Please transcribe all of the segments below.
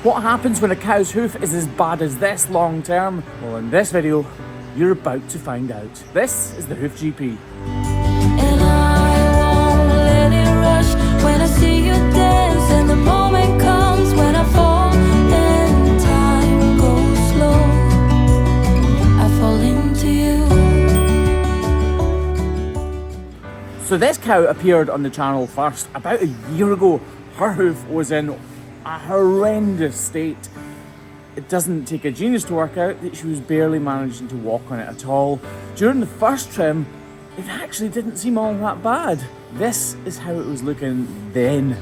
What happens when a cow's hoof is as bad as this long term? Well, in this video, you're about to find out. This is the Hoof GP. And I won't let it rush when I see you dance, and the moment comes when I fall and time goes slow. I fall into you. So this cow appeared on the channel first about a year ago. Her hoof was in a horrendous state. It doesn't take a genius to work out that she was barely managing to walk on it at all. During the first trim, it actually didn't seem all that bad. This is how it was looking then.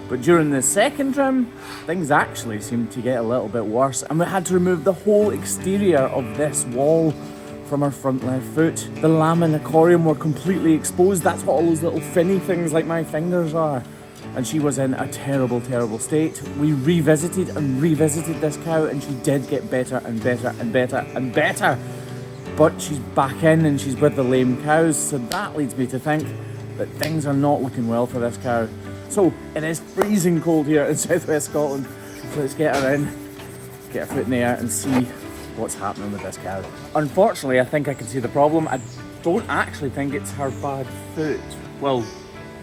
But during the second trim, things actually seemed to get a little bit worse, and we had to remove the whole exterior of this wall from her front left foot. The lamina corium were completely exposed. That's what all those little finny things like my fingers are. And she was in a terrible, terrible state. We revisited this cow, and she did get better and better and better and better. But she's back in and she's with the lame cows, so that leads me to think that things are not looking well for this cow. So it is freezing cold here in southwest Scotland. So let's get her in, get her foot in the air and see what's happening with this cow. Unfortunately, I think I can see the problem. I don't actually think it's her bad foot. Well,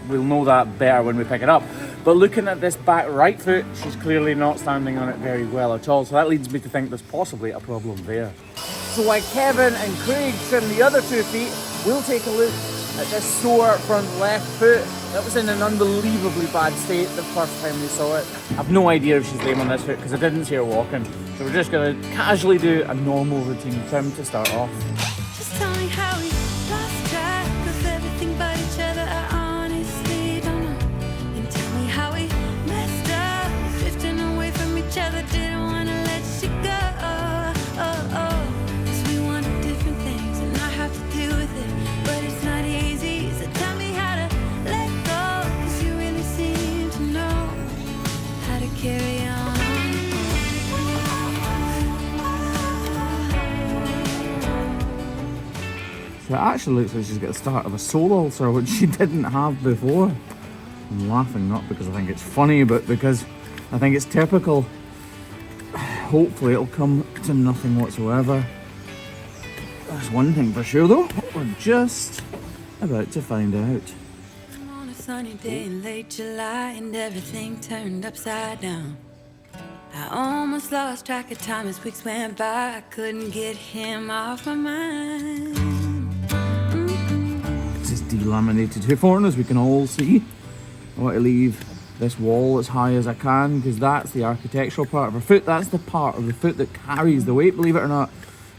we'll know that better when we pick it up. But looking at this back right foot, she's clearly not standing on it very well at all. So that leads me to think there's possibly a problem there. So while Kevin and Craig trim the other 2 feet, we'll take a look at this sore front left foot. That was in an unbelievably bad state the first time we saw it. I've no idea if she's lame on this foot because I didn't see her walking. So we're just going to casually do a normal routine trim to start off. Just tell me how we lost track of everything but each other. I honestly don't know. And tell me how we messed up, drifting away from each other. Didn't want to let you go. Cause we wanted different things, and I have to deal with it. But it's not easy, so tell me how to let go. Cause you really seem to know how to carry on. So it actually looks like she's got the start of a sole ulcer, which she didn't have before. I'm laughing not because I think it's funny, but because I think it's typical. Hopefully it'll come to nothing whatsoever. There's one thing for sure though, we're just about to find out. On a sunny day in late July, and everything turned upside down. I almost lost track of time as weeks went by. I couldn't get him off my mind. This is delaminated hoof horn, as we can all see. I want to leave this wall as high as I can because that's the architectural part of her foot. That's the part of the foot that carries the weight, believe it or not.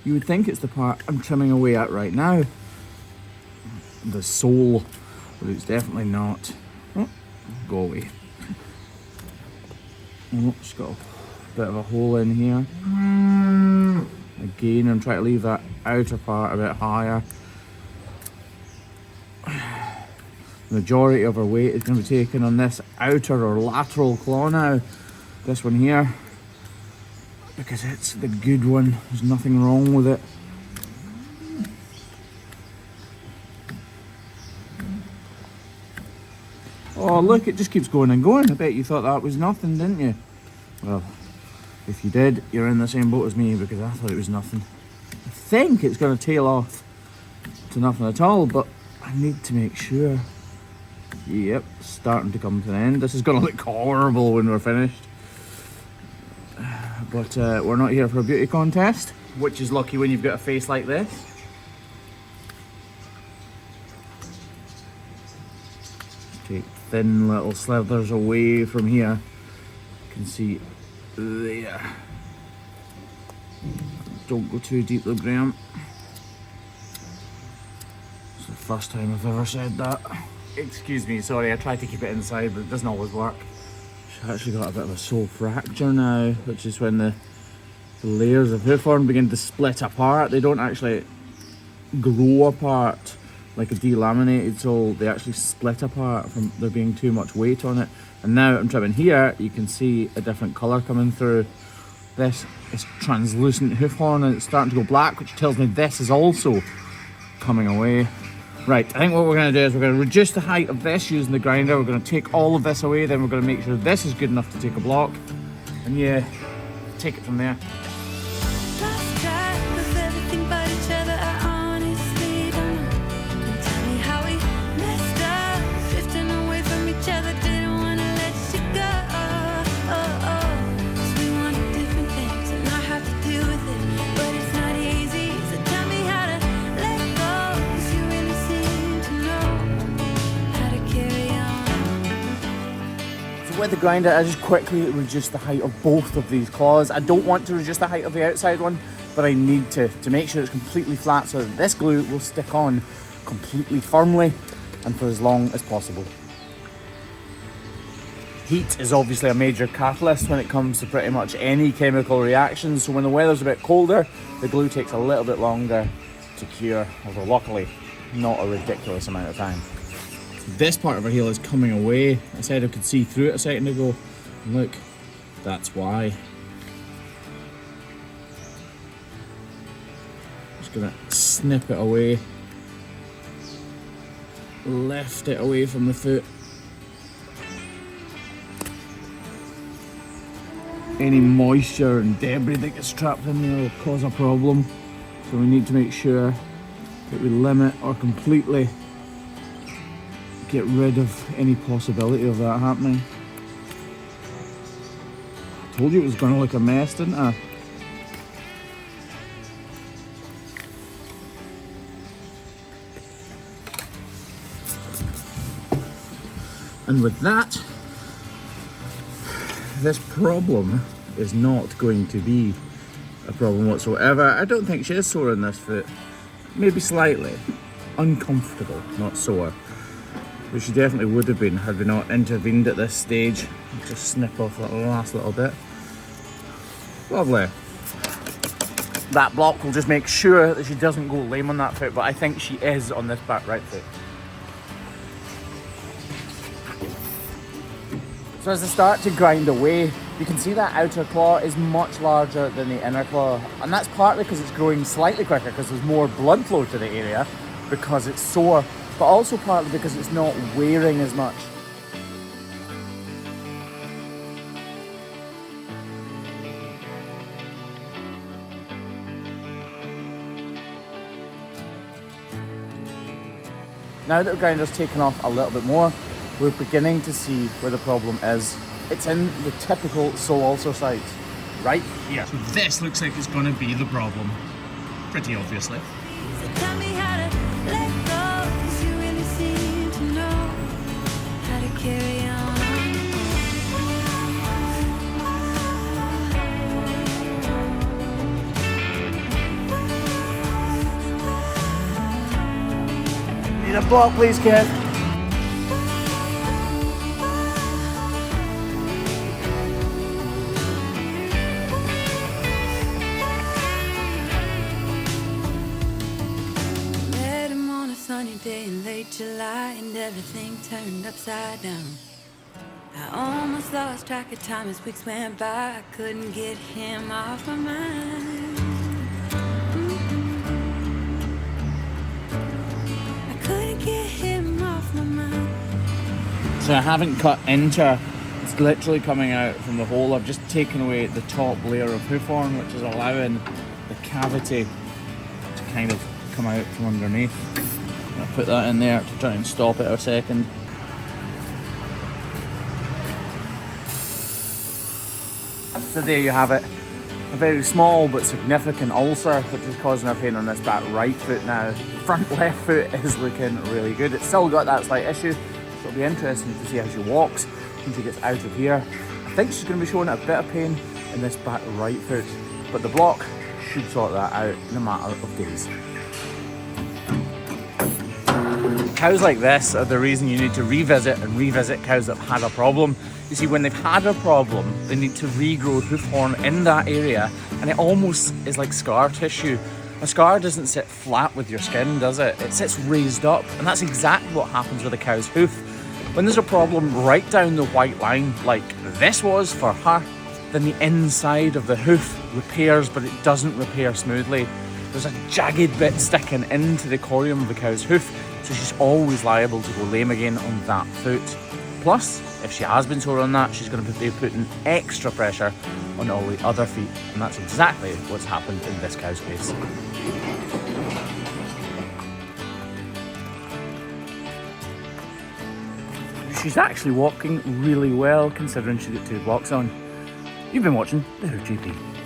You would think it's the part I'm trimming away at right now. The sole, but it's definitely not. Oh, go away. Oh, it's got a bit of a hole in here. Again, I'm trying to leave that outer part a bit higher. The majority of her weight is going to be taken on this outer or lateral claw now. This one here, because it's the good one. There's nothing wrong with it. Oh look, it just keeps going and going. I bet you thought that was nothing, didn't you? Well, if you did, you're in the same boat as me because I thought it was nothing. I think it's going to tail off to nothing at all, but I need to make sure. Yep, starting to come to an end. This is going to look horrible when we're finished. But we're not here for a beauty contest, which is lucky when you've got a face like this. Take thin little slithers away from here. You can see there. Don't go too deep though, Graham. It's the first time I've ever said that. Excuse me, sorry, I tried to keep it inside, but it doesn't always work. She's actually got a bit of a sole fracture now, which is when the layers of hoof horn begin to split apart. They don't actually grow apart like a delaminated sole, they actually split apart from there being too much weight on it. And now I'm trimming here, you can see a different colour coming through. This is translucent hoof horn and it's starting to go black, which tells me this is also coming away. Right, I think what we're going to do is we're going to reduce the height of this using the grinder. We're going to take all of this away, then we're going to make sure this is good enough to take a block. and you take it from there. Lost track of everything but each other. I honestly don't know. Don't tell me how we messed up, drifting away from each other. Didn't wanna let you go. 'Cause we wanted different things, and I have to deal with it, but it's not easy. So tell me how to let go, 'cause you really seem to know how to carry on. So with the grinder, I just quickly reduce the height of both of these claws. I don't want to reduce the height of the outside one, but I need to make sure it's completely flat so that this glue will stick on completely firmly and for as long as possible. Heat is obviously a major catalyst when it comes to pretty much any chemical reactions, so when the weather's a bit colder, the glue takes a little bit longer to cure, although luckily not a ridiculous amount of time. This part of her heel is coming away. I said I could see through it a second ago. And look, that's why. Just gonna snip it away. Lift it away from the foot. Any moisture and debris that gets trapped in there will cause a problem. So we need to make sure that we limit or completely get rid of any possibility of that happening. I told you it was going to look a mess, didn't I? And with that, this problem is not going to be a problem whatsoever. I don't think she is sore in this foot. Maybe slightly. Uncomfortable, not sore. But she definitely would have been had we not intervened at this stage. Just snip off that last little bit. Lovely. That block will just make sure that she doesn't go lame on that foot, but I think she is on this back right foot. So as I start to grind away, you can see that outer claw is much larger than the inner claw. And that's partly because it's growing slightly quicker because there's more blood flow to the area because it's sore, but also partly because it's not wearing as much. Now that the grinder's taken off a little bit more, we're beginning to see where the problem is. It's in the typical sole ulcer site, right here. So this looks like it's going to be the problem, pretty obviously. So tell me how to let go, 'cause you really seem to know how to carry on. Need a block, please, kid. Day in late July and everything turned upside down. I almost lost track of time as weeks went by. I couldn't get him off my mind. I couldn't get him off my mind. So I haven't cut into her. It's literally coming out from the hole. I've just taken away the top layer of hoof horn, which is allowing the cavity to kind of come out from underneath. I'll put that in there to try and stop it a second. So there you have it. A very small but significant ulcer which is causing her pain on this back right foot now. Front left foot is looking really good. It's still got that slight issue, so it'll be interesting to see how she walks when she gets out of here. I think she's going to be showing a bit of pain in this back right foot, but the block should sort that out in a matter of days. Cows like this are the reason you need to revisit cows that have had a problem. You see, when they've had a problem, they need to regrow hoof horn in that area, and it almost is like scar tissue. A scar doesn't sit flat with your skin, does it? It sits raised up, and that's exactly what happens with a cow's hoof. When there's a problem right down the white line, like this was for her, then the inside of the hoof repairs, but it doesn't repair smoothly. There's a jagged bit sticking into the corium of the cow's hoof, so she's always liable to go lame again on that foot. Plus, if she has been sore on that, she's going to be putting extra pressure on all the other feet, and that's exactly what's happened in this cow's case. She's actually walking really well considering she's got 2 blocks on. You've been watching The Hoof GP.